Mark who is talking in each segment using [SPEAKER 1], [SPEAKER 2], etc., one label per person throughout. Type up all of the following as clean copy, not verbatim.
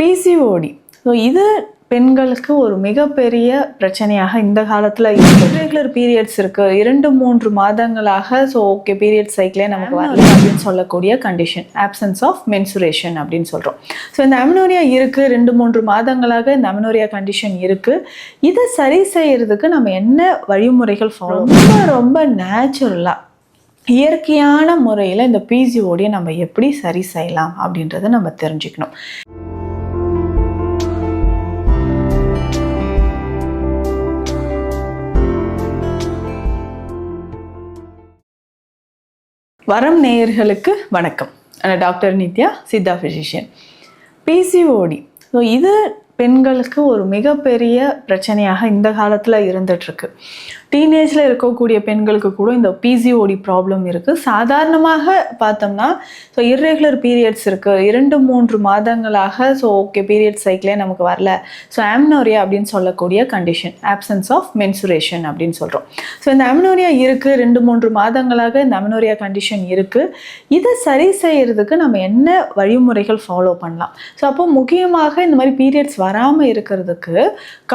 [SPEAKER 1] PCOD. So இது பெண்களுக்கு ஒரு மிகப்பெரிய பிரச்சனையாக இந்த காலத்தில் ரெகுலர் பீரியட்ஸ் இருக்குது, 2-3 மாதங்களாக. ஸோ ஓகே, பீரியட் சைக்கிளே நமக்கு வரல அப்படின்னு சொல்லக்கூடிய கண்டிஷன், ஆப்சன்ஸ் ஆஃப் மென்சுரேஷன் அப்படின்னு சொல்கிறோம். ஸோ இந்த அமெனோரியா இருக்குது, 2-3 மாதங்களாக இந்த அமெனோரியா கண்டிஷன் இருக்குது. இதை சரி செய்யறதுக்கு நம்ம என்ன வழிமுறைகள் ஃபாலோ, ரொம்ப நேச்சுரலாக இயற்கையான முறையில் இந்த பிசிஓடியை நம்ம எப்படி சரி செய்யலாம் அப்படின்றத நம்ம தெரிஞ்சுக்கணும். வரம் நேயர்களுக்கு வணக்கம். நான் doctor Nithya, Siddha physician. PCOD, so இது பெண்களுக்கு ஒரு மிகப்பெரிய பிரச்சனையாக இந்த காலத்தில் இருந்துகிட்ருக்கு. டீனேஜில் இருக்கக்கூடிய பெண்களுக்கு கூட இந்த பிசிஓடி ப்ராப்ளம் இருக்குது. சாதாரணமாக பார்த்தோம்னா ஸோ இர்ரெகுலர் பீரியட்ஸ் இருக்குது, 2-3 மாதங்களாக. ஸோ ஓகே, பீரியட் சைக்கிளே நமக்கு வரல. ஸோ அமெனோரியா அப்படின்னு சொல்லக்கூடிய கண்டிஷன், ஆப்சன்ஸ் ஆஃப் மென்சுரேஷன் அப்படின்னு சொல்கிறோம். ஸோ இந்த அமெனோரியா இருக்குது, 2-3 மாதங்களாக இந்த அமெனோரியா கண்டிஷன் இருக்குது. இதை சரி செய்யறதுக்கு நம்ம என்ன வழிமுறைகள் ஃபாலோ பண்ணலாம்? ஸோ அப்போ முக்கியமாக இந்த மாதிரி பீரியட்ஸ் வராமல் இருக்கிறதுக்கு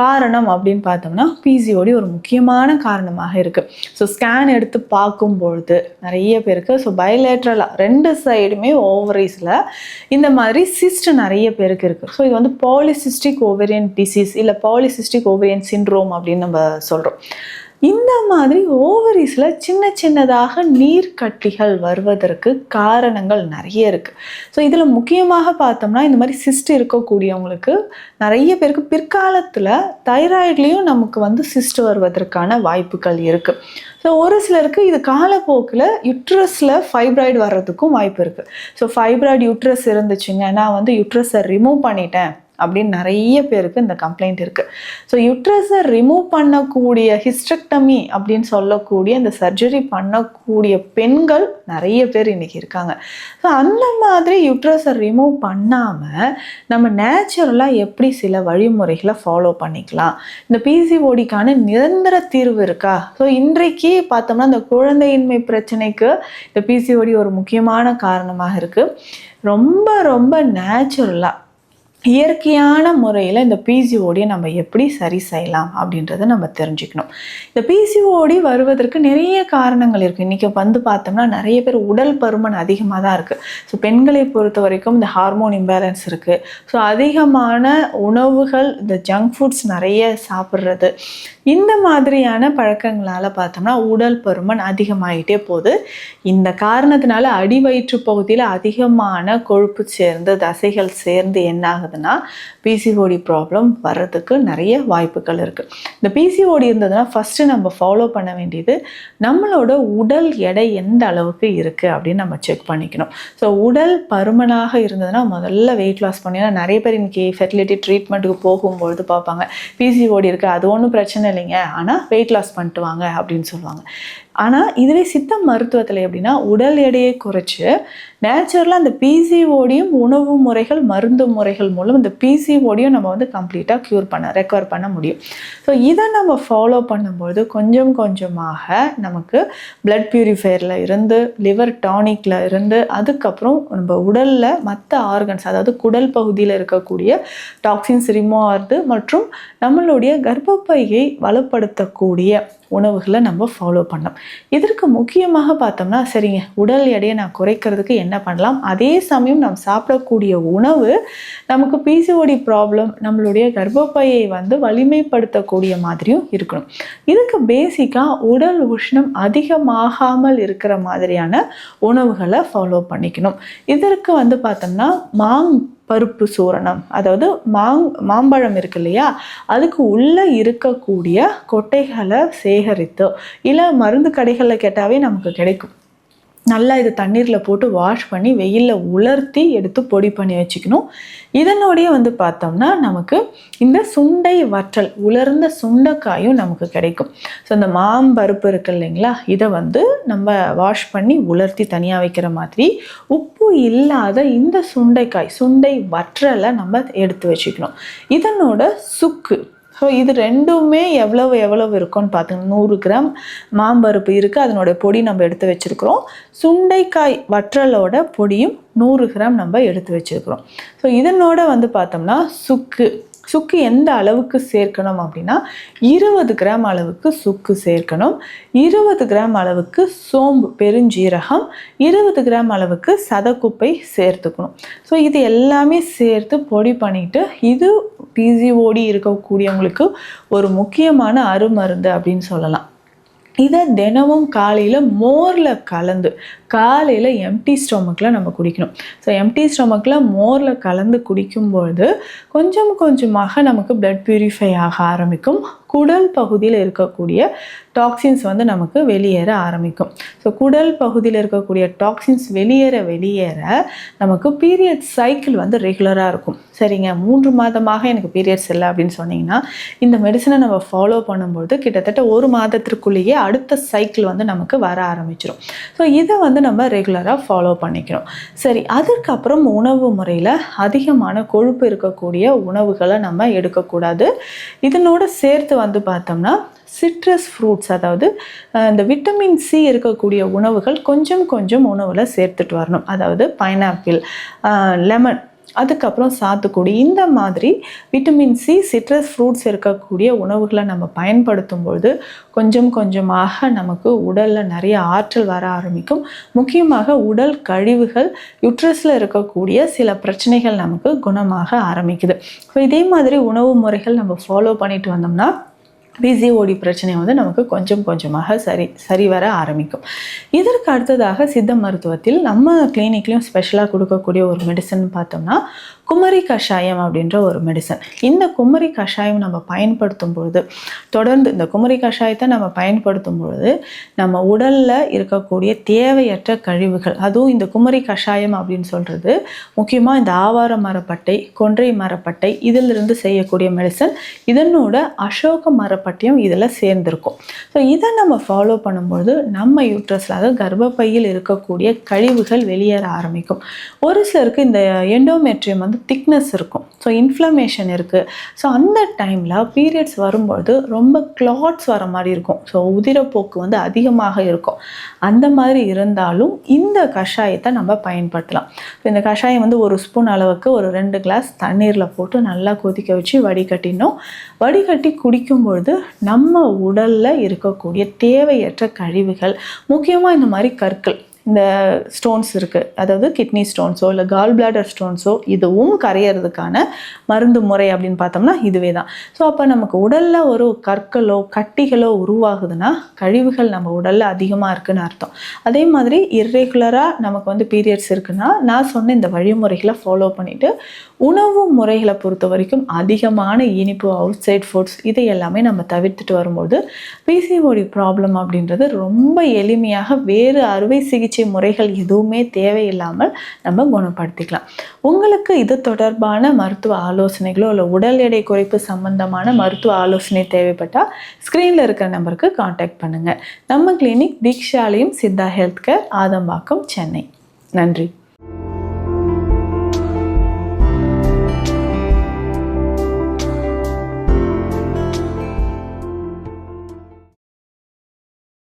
[SPEAKER 1] காரணம் அப்படின்னு பார்த்தோம்னா பிசிஓடி ஒரு முக்கியமான காரணமாக இருக்குது. ஸோ ஸ்கேன் எடுத்து பார்க்கும்பொழுது நிறைய பேருக்கு ஸோ பைலேட்ரலாக 2 சைடுமே ஓவரீஸில் இந்த மாதிரி சிஸ்ட் நிறைய பேருக்கு இருக்குது. ஸோ இது வந்து பாலிசிஸ்டிக் ஓவேரியன் டிசீஸ் இல்லை பாலிசிஸ்டிக் ஓவேரியன் சிண்ட்ரோம் அப்படின்னு நம்ம சொல்கிறோம். இந்த மாதிரி ஓவரீஸில் சின்ன சின்னதாக நீர்க்கட்டிகள் வருவதற்கு காரணங்கள் நிறைய இருக்குது. ஸோ இதில் முக்கியமாக பார்த்தோம்னா இந்த மாதிரி சிஸ்ட் இருக்கக்கூடியவங்களுக்கு நிறைய பேருக்கு பிற்காலத்தில் தைராய்ட்லேயும் நமக்கு வந்து சிஸ்ட் வருவதற்கான வாய்ப்புகள் இருக்குது. ஸோ ஒரு சிலருக்கு இது காலப்போக்கில் யுட்ரஸில் ஃபைப்ராய்டு வர்றதுக்கும் வாய்ப்பு இருக்குது. ஸோ ஃபைப்ராய்டு யுட்ரஸ் இருந்துச்சுங்க, நான் வந்து யுட்ரஸை ரிமூவ் பண்ணிட்டேன் அப்படின்னு நிறைய பேருக்கு இந்த கம்ப்ளைண்ட் இருக்குது. ஸோ யுட்ரஸை ரிமூவ் பண்ணக்கூடிய ஹிஸ்டெக்டமி அப்படின்னு சொல்லக்கூடிய இந்த சர்ஜரி பண்ணக்கூடிய பெண்கள் நிறைய பேர் இன்றைக்கி இருக்காங்க. ஸோ அந்த மாதிரி யுட்ரஸை ரிமூவ் பண்ணாமல் நம்ம நேச்சுரலாக எப்படி சில வழிமுறைகளை ஃபாலோ பண்ணிக்கலாம்? இந்த பிசிஓடிக்கான நிரந்தர தீர்வு இருக்கா? ஸோ இன்றைக்கு பார்த்தோம்னா இந்த குழந்தையின்மை பிரச்சனைக்கு இந்த பிசிஓடி ஒரு முக்கியமான காரணமாக இருக்குது. ரொம்ப நேச்சுரலாக இயற்கையான முறையில் இந்த பிசிஓடியை நம்ம எப்படி சரி செய்யலாம் அப்படின்றத நம்ம தெரிஞ்சுக்கணும். இந்த பிசிஓடி வருவதற்கு நிறைய காரணங்கள் இருக்குது. இன்றைக்கி வந்து பார்த்தோம்னா நிறைய பேர் உடல் பருமன் அதிகமாக தான் இருக்குது. ஸோ பெண்களை பொறுத்த வரைக்கும் இந்த ஹார்மோன் இம்பேலன்ஸ் இருக்குது. ஸோ அதிகமான உணவுகள், இந்த ஜங்க் ஃபுட்ஸ் நிறைய சாப்பிட்றது, இந்த மாதிரியான பழக்கங்களால் பார்த்தோம்னா உடல் பருமன் அதிகமாகிட்டே போகுது. இந்த காரணத்தினால அடிவயிற்று பகுதியில் அதிகமான கொழுப்பு சேர்ந்து தசைகள் சேர்ந்து என்ன ஆகுதுன்னா பிசிஓடி ப்ராப்ளம் வர்றதுக்கு நிறைய வாய்ப்புகள் இருக்குது. இந்த பிசிஓடி இருந்ததுன்னா ஃபஸ்ட்டு நம்ம ஃபாலோ பண்ண வேண்டியது நம்மளோட உடல் எடை எந்த அளவுக்கு இருக்குது அப்படின்னு நம்ம செக் பண்ணிக்கணும். ஸோ உடல் பருமனாக இருந்ததுன்னா முதல்ல வெயிட் லாஸ் பண்ணினா நிறைய பேர் இன்றைக்கி ஃபெர்டிலிட்டி ட்ரீட்மெண்ட்டுக்கு போகும்பொழுது பார்ப்பாங்க, பிசிஓடி இருக்குது, அது ஒன்றும் பிரச்சனை இல்லைங்க, ஆனால் வெயிட் லாஸ் பண்ணிட்டு வாங்க அப்படின்னு சொல்லுவாங்க. ஆனால் இதுவே சித்த மருத்துவத்தில் எப்படின்னா உடல் எடையை குறைச்சி நேச்சுரலாக அந்த பிசிஓடியும் உணவு முறைகள், மருந்து முறைகள் மூலம் இந்த பிசிஓடியும் நம்ம வந்து கம்ப்ளீட்டாக ரெக்கவர் பண்ண முடியும். ஸோ இதை நம்ம ஃபாலோ பண்ணும்போது கொஞ்சம் கொஞ்சமாக நமக்கு பிளட் பியூரிஃபையரில் இருந்து, லிவர் டானிக்கில் இருந்து, அதுக்கப்புறம் நம்ம உடலில் மற்ற ஆர்கன்ஸ், அதாவது குடல் பகுதியில் இருக்கக்கூடிய டாக்ஸின்ஸ் ரிமூவ் ஆகுது மற்றும் நம்மளுடைய கர்ப்பப்பையை வலுப்படுத்தக்கூடிய உணவுகளை நம்ம ஃபாலோ பண்ணோம். இதற்கு முக்கியமாக பார்த்தோம்னா சரிங்க, உடல் எடையை நான் குறைக்கிறதுக்கு என்ன பண்ணலாம், அதே சமயம் நாம் சாப்பிடக்கூடிய உணவு நமக்கு பிசிஓடி ப்ராப்ளம், நம்மளுடைய கர்ப்பப்பையை வந்து வலிமைப்படுத்தக்கூடிய மாதிரியும் இருக்கணும். இதுக்கு பேசிக்காக உடல் உஷ்ணம் அதிகமாகாமல் இருக்கிற மாதிரியான உணவுகளை ஃபாலோ பண்ணிக்கணும். இதற்கு வந்து பார்த்தோம்னா பருப்பு சூரணம், அதாவது மாம்பழம் இருக்கு இல்லையா, அதுக்கு உள்ளே இருக்கக்கூடிய கொட்டைகளை சேகரித்து இல்லை மருந்து கடைகளில் கேட்டாவே நமக்கு கிடைக்கும். நல்லா இது தண்ணீரில் போட்டு வாஷ் பண்ணி வெயிலில் உலர்த்தி எடுத்து பொடி பண்ணி வச்சுக்கணும். இதனோடைய வந்து பார்த்தோம்னா நமக்கு இந்த சுண்டை வற்றல், உலர்ந்த சுண்டைக்காயும் நமக்கு கிடைக்கும். ஸோ இந்த மாம்பருப்பு இருக்கு இல்லைங்களா, இதை வந்து நம்ம வாஷ் பண்ணி உலர்த்தி தனியாக வைக்கிற மாதிரி உப்பு இல்லாத இந்த சுண்டை வற்றலை நம்ம எடுத்து வச்சுக்கணும். இதனோட சுக்கு, ஸோ இது ரெண்டுமே எவ்வளவு இருக்கும்னு பார்த்துங்க. 100 கிராம் மாம்பருப்பு இருக்குது, அதனோட பொடி நம்ம எடுத்து வச்சுருக்கிறோம். சுண்டைக்காய் வற்றலோட பொடியும் 100 கிராம் நம்ம எடுத்து வச்சுருக்கிறோம். ஸோ இதனோட வந்து பார்த்தோம்னா சுக்கு எந்த அளவுக்கு சேர்க்கணும் அப்படின்னா 20 கிராம் அளவுக்கு சுக்கு சேர்க்கணும். 20 கிராம் அளவுக்கு சோம்பு பெருஞ்சீரகம், 20 கிராம் அளவுக்கு சதக்குப்பை சேர்த்துக்கணும். ஸோ இது எல்லாமே சேர்த்து பொடி பண்ணிட்டு, இது பிசிஓடி இருக்கக்கூடியவங்களுக்கு ஒரு முக்கியமான அருமருந்து அப்படின்னு சொல்லலாம். இதை தினமும் காலையில் மோரில் கலந்து காலையில் எம்டி ஸ்டொமக்கில் நம்ம குடிக்கணும். ஸோ எம்டி ஸ்டொமக்கில் மோரில் கலந்து குடிக்கும்பொழுது கொஞ்சம் கொஞ்சமாக நமக்கு பிளட் பியூரிஃபை ஆக ஆரம்பிக்கும். குடல் பகுதியில் இருக்கக்கூடிய டாக்ஸின்ஸ் வந்து நமக்கு வெளியேற ஆரம்பிக்கும். ஸோ குடல் பகுதியில் இருக்கக்கூடிய டாக்ஸின்ஸ் வெளியேற நமக்கு பீரியட் சைக்கிள் வந்து ரெகுலராக இருக்கும். சரிங்க, 3 மாதமாக எனக்கு பீரியட்ஸ் இல்லை அப்படின்னு சொன்னீங்கன்னா இந்த மெடிசனை நம்ம ஃபாலோ பண்ணும்பொழுது கிட்டத்தட்ட 1 மாதத்திற்குள்ளேயே அடுத்த சைக்கிள் வந்து நமக்கு வர ஆரம்பிச்சிடும். ஸோ இதை வந்து நம்ம ரெகுலராக ஃபாலோ பண்ணிக்கணும். சரி, அதுக்கப்புறம் உணவு முறையில் அதிகமான கொழுப்பு இருக்கக்கூடிய உணவுகளை நம்ம எடுக்கக்கூடாது. இதனோட சேர்த்து வந்து பார்த்தோம்னா சிட்ரஸ் ஃப்ரூட்ஸ், அதாவது இந்த விட்டமின் சி இருக்கக்கூடிய உணவுகள் கொஞ்சம் உணவில் சேர்த்துட்டு வரணும். அதாவது பைனாப்பிள், லெமன், அதுக்கப்புறம் சாத்துக்குடி, இந்த மாதிரி விட்டமின் சி சிட்ரஸ் ஃப்ரூட்ஸ் இருக்கக்கூடிய உணவுகளை நம்ம பயன்படுத்தும் பொழுது கொஞ்சமாக நமக்கு உடலில் நிறைய ஆற்றல் வர ஆரம்பிக்கும். முக்கியமாக உடல் கழிவுகள், யுட்ரஸில் இருக்கக்கூடிய சில பிரச்சனைகள் நமக்கு குணமாக ஆரம்பிக்குது. ஸோ இதே மாதிரி உணவு முறைகள் நம்ம ஃபாலோ பண்ணிட்டு வந்தோம்னா பிசிஓடி பிரச்சனை வந்து நமக்கு கொஞ்சமாக சரி வர ஆரம்பிக்கும். இதற்கு அடுத்ததாக சித்த மருத்துவத்தில் நம்ம கிளினிக்லையும் ஸ்பெஷலாக கொடுக்கக்கூடிய ஒரு மெடிசன் பார்த்தோம்னா குமரி கஷாயம் அப்படின்ற ஒரு மெடிசன். இந்த குமரி கஷாயம் நம்ம பயன்படுத்தும் பொழுது, தொடர்ந்து இந்த குமரி கஷாயத்தை நம்ம பயன்படுத்தும் பொழுது நம்ம உடலில் இருக்கக்கூடிய தேவையற்ற கழிவுகள், அதுவும் இந்த குமரி கஷாயம் அப்படின்னு சொல்கிறது முக்கியமாக இந்த ஆவார மரப்பட்டை, கொன்றை மரப்பட்டை, இதிலிருந்து செய்யக்கூடிய மெடிசன். இதனோட அசோக மரப்பட்டையும் இதில் சேர்ந்திருக்கும். ஸோ இதை நம்ம ஃபாலோ பண்ணும்பொழுது நம்ம யூட்ரஸில், அதாவது கர்ப்பப்பையில் இருக்கக்கூடிய கழிவுகள் வெளியேற ஆரம்பிக்கும். ஒரு சிலருக்கு இந்த எண்டோமெட்ரியம் வந்து திக்னஸ் இருக்கும், ஸோ இன்ஃப்ளமேஷன் இருக்குது. ஸோ அந்த டைமில் பீரியட்ஸ் வரும்பொழுது ரொம்ப கிளாட்ஸ் வர மாதிரி இருக்கும். ஸோ உதிரப்போக்கு வந்து அதிகமாக இருக்கும். அந்த மாதிரி இருந்தாலும் இந்த கஷாயத்தை நம்ம பயன்படுத்தலாம். இந்த கஷாயம் வந்து 1 ஸ்பூன் அளவுக்கு ஒரு 2 கிளாஸ் தண்ணீரில் போட்டு நல்லா கொதிக்க வச்சு வடிகட்டினோம். வடிகட்டி குடிக்கும்பொழுது நம்ம உடலில் இருக்கக்கூடிய தேவையற்ற கழிவுகள், முக்கியமாக இந்த மாதிரி கற்கள், இந்த ஸ்டோன்ஸ் இருக்குது, அதாவது கிட்னி ஸ்டோன்ஸோ இல்லை கால் பிளாடர் ஸ்டோன்ஸோ, இதுவும் கரையிறதுக்கான மருந்து முறை அப்படின்னு பார்த்தோம்னா இதுவே தான். ஸோ அப்போ நமக்கு உடலில் ஒரு கற்களோ கட்டிகளோ உருவாகுதுன்னா கழிவுகள் நம்ம உடலில் அதிகமாக இருக்குதுன்னு அர்த்தம். அதே மாதிரி இர்ரெகுலராக நமக்கு வந்து பீரியட்ஸ் இருக்குன்னா நான் சொன்ன இந்த வழிமுறைகளை ஃபாலோ பண்ணிவிட்டு உணவு முறைகளை பொறுத்த வரைக்கும் அதிகமான இனிப்பு, அவுட் சைட் ஃபுட்ஸ், இதை எல்லாமே நம்ம தவிர்த்துட்டு வரும்போது பிசிஓடி ப்ராப்ளம் அப்படின்றது ரொம்ப எளிமையாக வேறு அறுவை சிகிச்சை முறைகள் எதுவுமே தேவையில்லாமல் நம்ம குணப்படுத்திக்கலாம். உங்களுக்கு இது தொடர்பான மருத்துவ ஆலோசனைகளோ இல்லை உடல் எடை குறைப்பு சம்பந்தமான மருத்துவ ஆலோசனை தேவைப்பட்டால் ஸ்க்ரீனில் இருக்கிற நம்பருக்கு காண்டாக்ட் பண்ணுங்கள். நம்ம clinic Deekshalayam Siddha health care, Adambakkam, Chennai. நன்றி.